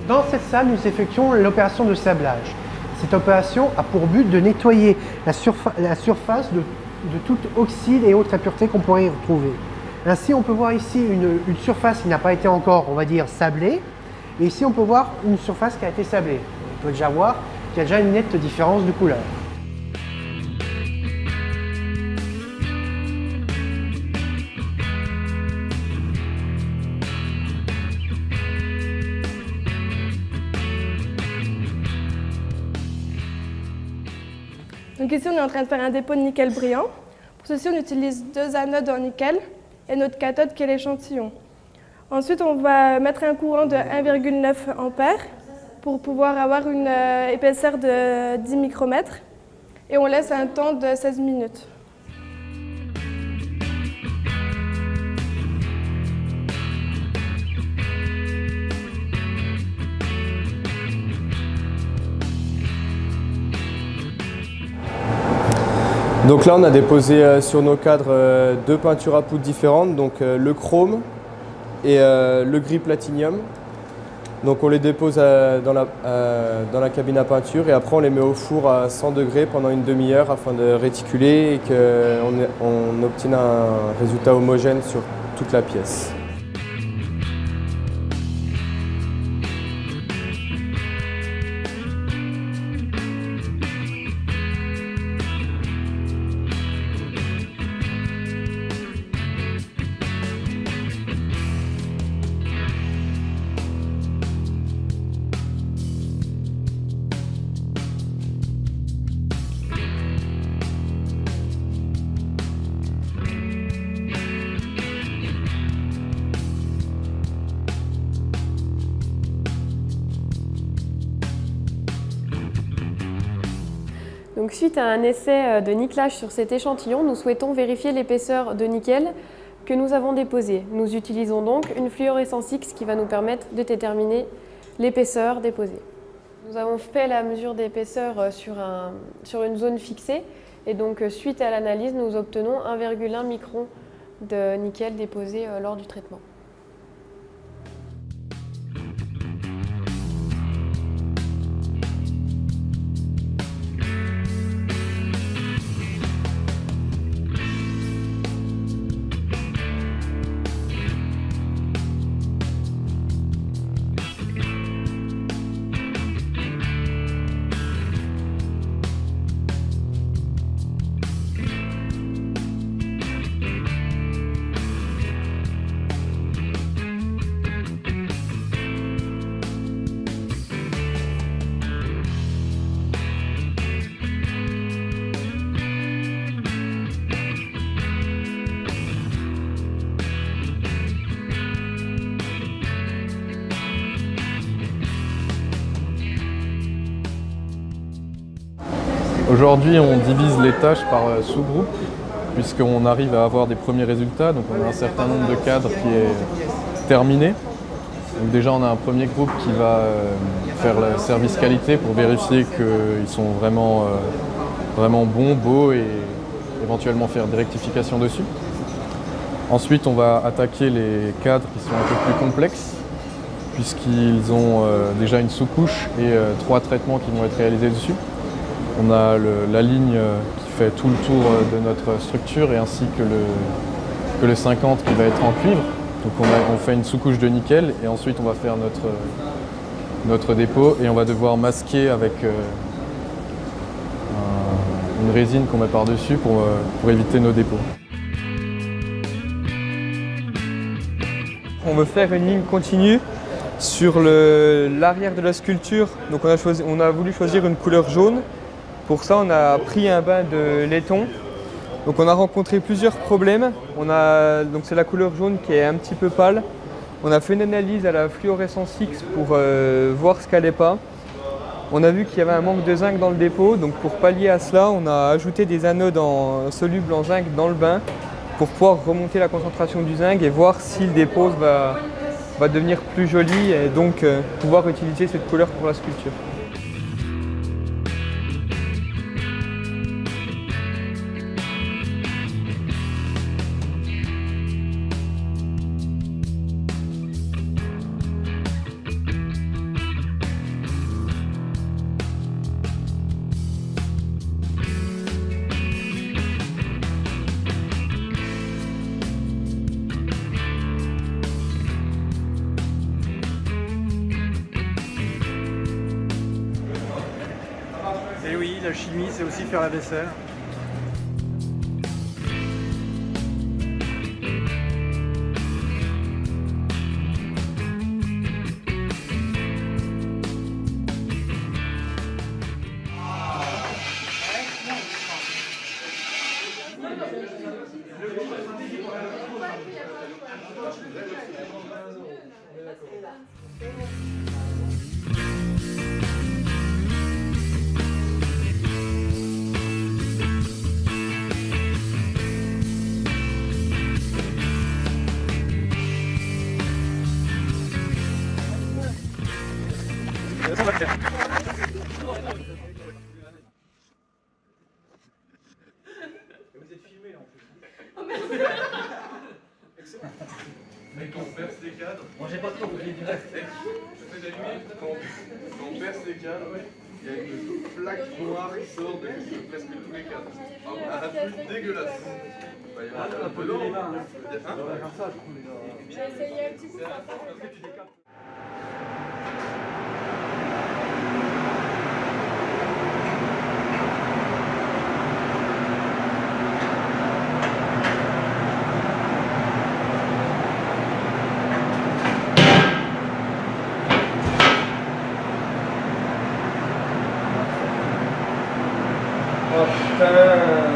Dans cette salle, nous effectuons l'opération de sablage. Cette opération a pour but de nettoyer la surface de tout oxyde et autres impuretés qu'on pourrait y retrouver. Ainsi, on peut voir ici une surface qui n'a pas été encore, on va dire, sablée. Et ici, on peut voir une surface qui a été sablée. On peut déjà voir qu'il y a déjà une nette différence de couleur. Donc ici, on est en train de faire un dépôt de nickel brillant. Pour ceci, on utilise 2 anodes en nickel et notre cathode qui est l'échantillon. Ensuite, on va mettre un courant de 1,9 ampères pour pouvoir avoir une épaisseur de 10 micromètres et on laisse un temps de 16 minutes. Donc là, on a déposé sur nos cadres 2 peintures à poudre différentes, donc le chrome et le gris platinium. Donc on les dépose dans la cabine à peinture et après on les met au four à 100 degrés pendant une demi-heure afin de réticuler et qu'on obtienne un résultat homogène sur toute la pièce. Donc, suite à un essai de nickelage sur cet échantillon, nous souhaitons vérifier l'épaisseur de nickel que nous avons déposée. Nous utilisons donc une fluorescence X qui va nous permettre de déterminer l'épaisseur déposée. Nous avons fait la mesure d'épaisseur sur une zone fixée et donc suite à l'analyse, nous obtenons 1,1 micron de nickel déposé lors du traitement. Aujourd'hui, on divise les tâches par sous-groupes, puisqu'on arrive à avoir des premiers résultats. Donc on a un certain nombre de cadres qui est terminé. Donc déjà, on a un premier groupe qui va faire le service qualité pour vérifier qu'ils sont vraiment bons, beaux et éventuellement faire des rectifications dessus. Ensuite, on va attaquer les cadres qui sont un peu plus complexes, puisqu'ils ont déjà une sous-couche et 3 traitements qui vont être réalisés dessus. On a la ligne qui fait tout le tour de notre structure et ainsi que le 50 qui va être en cuivre. Donc on fait une sous-couche de nickel et ensuite on va faire notre dépôt et on va devoir masquer avec une résine qu'on met par-dessus pour éviter nos dépôts. On veut faire une ligne continue sur l'arrière de la sculpture. Donc on a voulu choisir une couleur jaune. Pour ça, on a pris un bain de laiton. Donc on a rencontré plusieurs problèmes. Donc c'est la couleur jaune qui est un petit peu pâle. On a fait une analyse à la fluorescence X pour voir ce qu'elle n'est pas. On a vu qu'il y avait un manque de zinc dans le dépôt. Donc pour pallier à cela, on a ajouté des anodes solubles en zinc dans le bain pour pouvoir remonter la concentration du zinc et voir si le dépôt va devenir plus joli et donc pouvoir utiliser cette couleur pour la sculpture. la chimie, c'est aussi faire la vaisselle. Vous êtes filmé là en plus. Mec, on perce les cadres. Moi j'ai pas trop, vous direct. Je fais de la lumière. Quand on perce les cadres, il y a une plaque noire qui sort de presque tous les cadres. Un truc dégueulasse. Bah, il y a un peu d'eau. On va faire ça, je trouve, les gars. J'ai essayé un petit coup. Après, tu décapes. Oh putain.